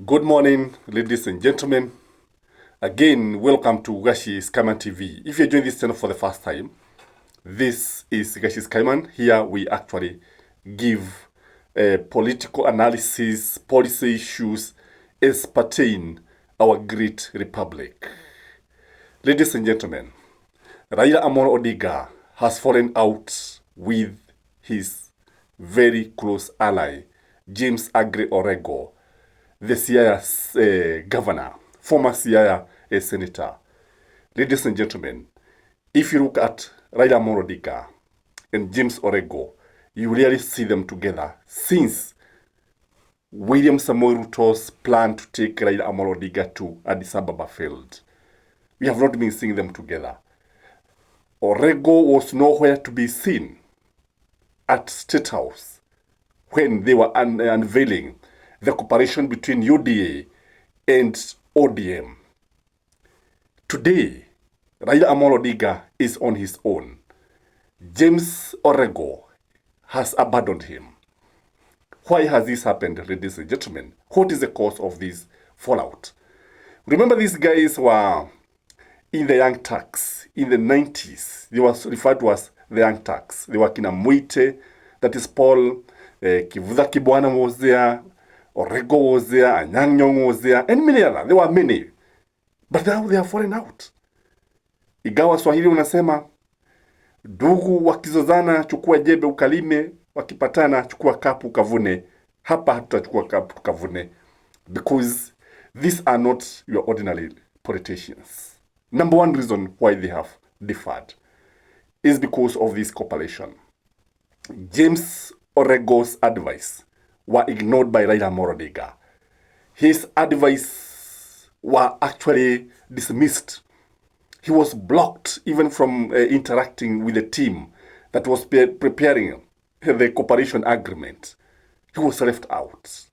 Good morning, ladies and gentlemen. Again, welcome to Gashi Skyman TV. If you're joining this channel for the first time, this is Gashi Skyman. Here we actually give political analysis, policy issues as pertain our great republic. Ladies and gentlemen, Raila Amolo Odinga has fallen out with his very close ally, James Aggrey Orengo, the Siaya governor, former Siaya senator. Ladies and gentlemen, if you look at Raila Amolo Odinga and James Orengo, you really see them together since William Samoei Ruto's plan to take Raila Amolo Odinga to Addis Ababa failed. We have not been seeing them together. Orengo was nowhere to be seen at State House when they were unveiling the cooperation between UDA and ODM. Today, Raila Amolo Odinga is on his own. James Orengo has abandoned him. Why has this happened, ladies and gentlemen? What is the cause of this fallout? Remember, these guys were in the Young Turks in the 90s. They were referred to as the Young Turks. They were Kina Muite, that is Paul, Kivuza Kibwana was there, Orengo was there, Anyang' Nyong'o was there, and many others. There were many. But now they are falling out. Igawa Swahili unasema, ndugu wakizozana chukua jembe ukalime, wakipatana chukua kapu ukavune. Hapa hatutachukua kapu tukavune. Because these are not your ordinary politicians. Number one reason why they have differed is because of this cooperation. James Orengo's advice were ignored by Raila Amolo Odinga. His advice were actually dismissed. He was blocked even from interacting with the team that was preparing the cooperation agreement. He was left out.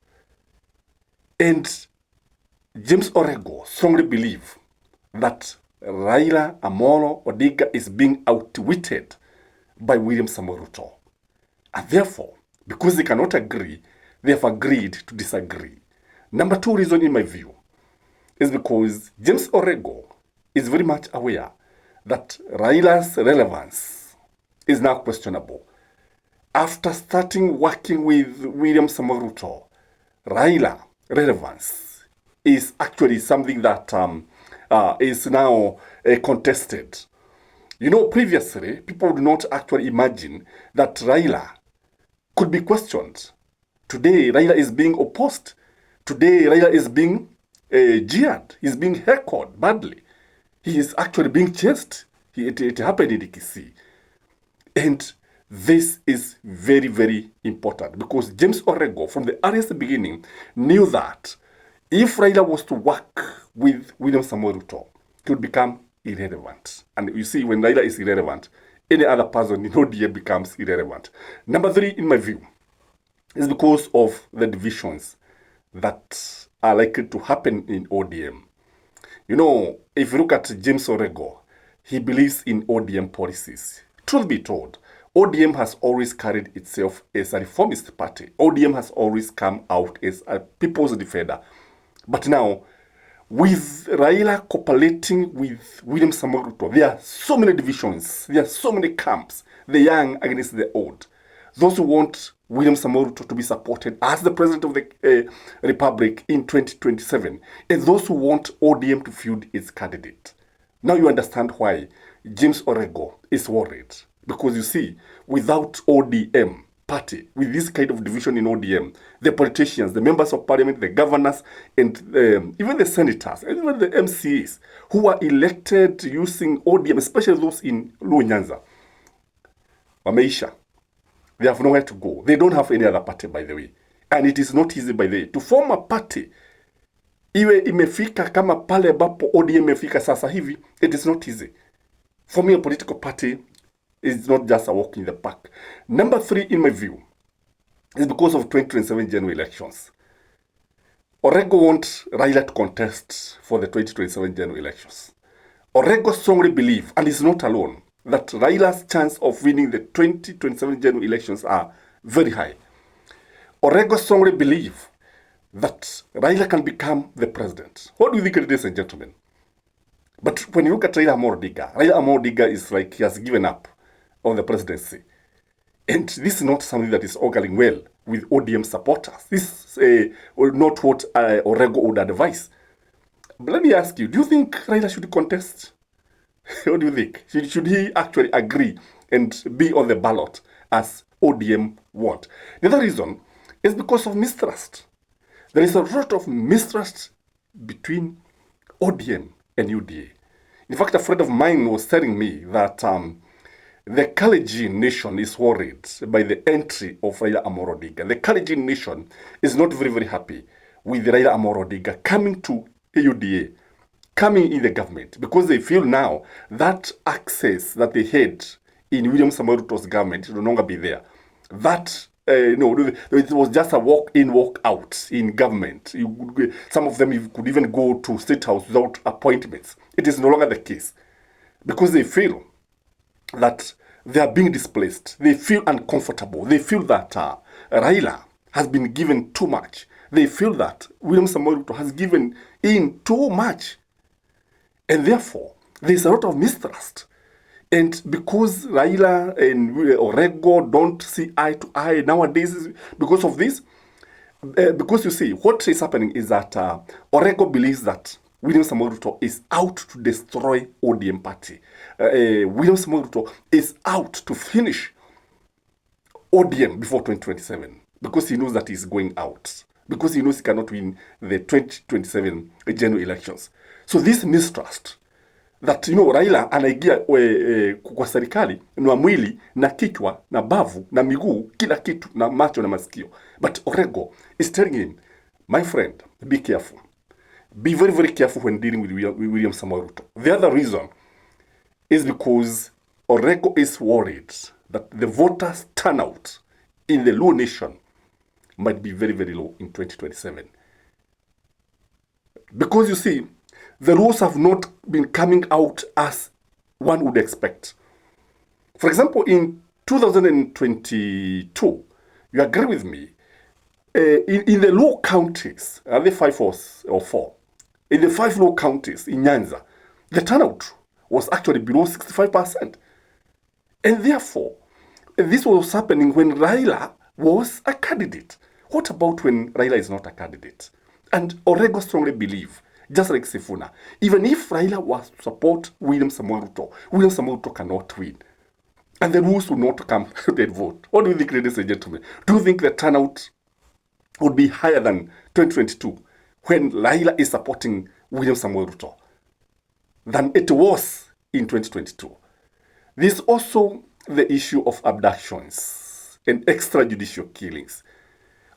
And James Orengo strongly believes that Raila Amolo Odinga is being outwitted by William Samoei Ruto. And therefore, because they cannot agree, they have agreed to disagree. Number two reason, in my view, is because James Orengo is very much aware that Raila's relevance is now questionable. After starting working with William Samoei Ruto, Raila relevance is actually something that is now contested. You know, previously, people would not actually imagine that Raila could be questioned. Today, Raila is being opposed. Today, Raila is being jeered. He's being heckled badly. He is actually being chased. It happened in Kisii. And this is very, very important because James Orengo, from the earliest beginning, knew that if Raila was to work with William Samoei Ruto, he would become irrelevant. And you see, when Raila is irrelevant, any other person in ODM becomes irrelevant. Number three, in my view, is because of the divisions that are likely to happen in ODM. You know, if you look at James Orengo, he believes in ODM policies. Truth be told, ODM has always carried itself as a reformist party. ODM has always come out as a people's defender. But now, with Raila cooperating with William Samoei Ruto, there are so many divisions, there are so many camps, the young against the old. Those who want William Samoei Ruto to be supported as the president of the republic in 2027, and those who want ODM to field its candidate. Now you understand why James Orengo is worried. Because you see, without ODM party, with this kind of division in ODM, the politicians, the members of parliament, the governors, and even the senators, and even the MCAs who are elected using ODM, especially those in Luo Nyanza, wameisha. They have nowhere to go. They don't have any other party, by the way. And it is not easy, by the way. To form a party, iwe imefika kama pale ambapo ODM imefika sasa hivi, it is not easy. Forming a political party is not just a walk in the park. Number three, in my view, is because of 2027 general elections. Orengo wants Raila to contest for the 2027 general elections. Orengo strongly believes, and is not alone, that Raila's chance of winning the 2027 general elections are very high. Orengo strongly believes that Raila can become the president. What do you think, ladies and gentlemen? But when you look at Raila Amolo Odinga is like he has given up on the presidency. And this is not something that is auguring well with ODM supporters. This is not what Orengo would advise. But let me ask you, do you think Raila should contest? What do you think? Should he actually agree and be on the ballot as ODM want? The other reason is because of mistrust. There is a lot of mistrust between ODM and UDA. In fact, a friend of mine was telling me that the Kalenjin nation is worried by the entry of Raila Amolo Odinga. The Kalenjin nation is not very, very happy with Raila Amolo Odinga coming to UDA, coming in the government, because they feel now that access that they had in William Samoei Ruto's government will no longer be there. That it was just a walk-in, walk-out in government. Some of them could even go to State House without appointments. It is no longer the case because they feel that they are being displaced. They feel uncomfortable. They feel that Raila has been given too much. They feel that William Samoei Ruto has given in too much. And therefore, there's a lot of mistrust. And because Raila and Orengo don't see eye to eye nowadays, because of this, because you see, what is happening is that Orengo believes that William Samoei Ruto is out to destroy ODM party. William Samoei Ruto is out to finish ODM before 2027 because he knows that he's going out. Because he knows he cannot win the 2027 general elections. So this mistrust that Raila anaingia kwa serikali na mwili na kichwa na bavu na miguu kila kitu na macho na masikio. But Orengo is telling him, my friend, be careful. Be very, very careful when dealing with William Samoei Ruto. The other reason is because Orengo is worried that the voters' turnout in the Luo nation might be very, very low in 2027. Because you see, the Luos have not been coming out as one would expect. For example, in 2022, you agree with me, in the Luo counties, are there 5 or 4? In the 5 Luo counties in Nyanza, the turnout was actually below 65%. And therefore, this was happening when Raila was a candidate. What about when Raila is not a candidate? And Orengo strongly believe, just like Sifuna, even if Raila was to support William Samoei Ruto cannot win. And the rules will not come to the vote. What do you think, ladies and gentlemen? Do you think the turnout would be higher than 2022 when Raila is supporting William Samoei Ruto than it was in 2022? There's also the issue of abductions and extrajudicial killings.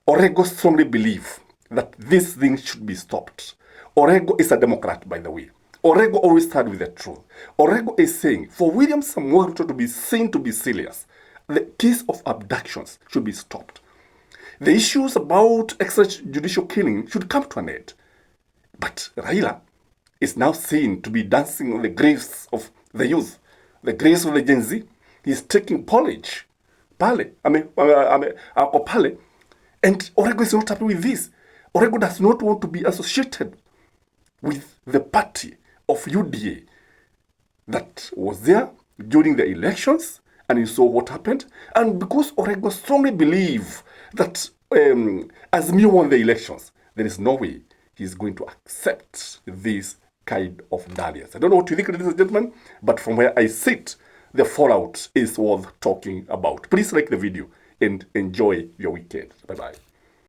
Orengo strongly believe that this thing should be stopped. Orengo is a Democrat, by the way. Orengo always starts with the truth. Orengo is saying, for William Samoei Ruto to be seen to be serious, the case of abductions should be stopped. The issues about extrajudicial killing should come to an end. But Raila is now seen to be dancing on the graves of the youth, the graves of the Gen Z. He's taking polish. Pale. And Orengo is not happy with this. Orengo does not want to be associated with the party of UDA that was there during the elections, and you saw what happened. And because Orengo strongly believes that Azimio won the elections, there is no way he's going to accept this kind of dalliance. I don't know what you think, ladies and gentlemen, but from where I sit, the fallout is worth talking about. Please like the video and enjoy your weekend. Bye-bye.